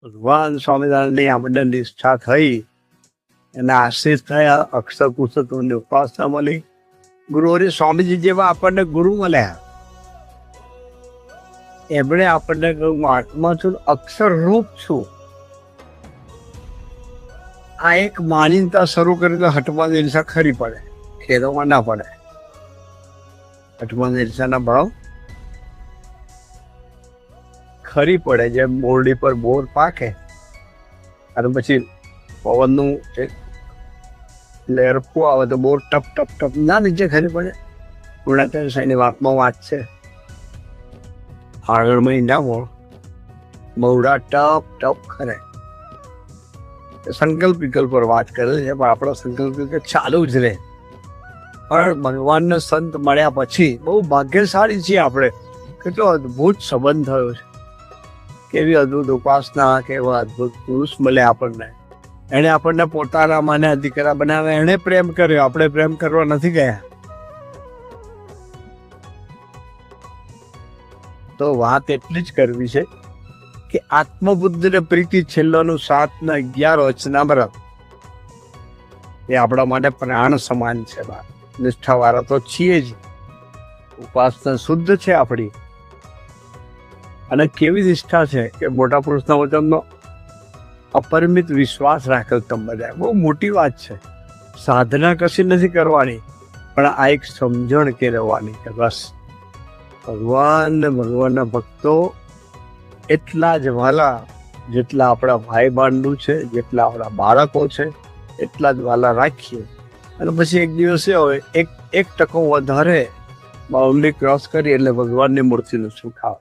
ભગવાન સ્વામિનારાયણની આ મંડળ નિષ્ઠા થઈ, એના આશીષ થયા, અક્ષર પુરુષોત્તમની ઉપાસના મળી, ગુરુઓને સ્વામીજી જેવા આપણને ગુરુ મળ્યા. એમણે આપણને કહ્યું હું આત્મા છું, અક્ષર રૂપ છું. આ એક માનીતા શરૂ કરી તો હઠમાં નિર્સા ખરી પડે, ખેદોમાં ના પડે. હઠમાં નિર્સાના ભાવ ખરી પડે. જેમ મોરડી પર બોર પાકે અને પછી પવનનું એક લહેરપું આવે તો બોર ટપ ટપ ટપ ના નીચે ખરી પડે. ગુણાચાર્ય સાંઈની વાતમાં વાત છે, આગળ મહિનામાં બહુડા ટપ ટપ ખરે. સંકલ્પ વિકલ્પ પર વાત કરે છે, પણ આપણો સંકલ્પ વિકલ્પ ચાલુ જ રહે. પણ ભગવાનનો સંત મળ્યા પછી બહુ ભાગ્યશાળી છીએ આપણે. કેટલો અદ્ભુત સંબંધ થયો છે, કેવી અદ્ભુત ઉપાસના, કેવા અદ્ભુત પુરુષ મળ્યા આપણને. એણે આપણને પોતાના મને દીકરા બનાવ્યા, એણે પ્રેમ કર્યો, આપણે પ્રેમ કરવા નથી ગયા. તો વાત એટલી જ કરવી છે કે આત્મબુદ્ધિ પ્રીતિ છેલ્લાનું 7 ને 11 વચનામૃત એ આપણા માટે પ્રાણ સમાન છે. નિષ્ઠાવાળા તો છીએ જ, ઉપાસના શુદ્ધ છે આપણી. અને કેવી નિષ્ઠા છે કે મોટા પુરુષના વચનનો અપરિમિત વિશ્વાસ રાખ્યો તમે બધા. બહુ મોટી વાત છે. સાધના કશી નથી કરવાની, પણ આ એક સમજણ કે રહેવાની કે બસ ભગવાન ને ભગવાનના ભક્તો એટલા જ વાલા જેટલા આપણા ભાઈ બાંડું છે, જેટલા આપણા બાળકો છે, એટલા જ વાલા રાખીએ. અને પછી એક દિવસે હોય 1% વધારે બાઉન્ડ્રી ક્રોસ કરી એટલે ભગવાનની મૂર્તિનું સુખ આવે.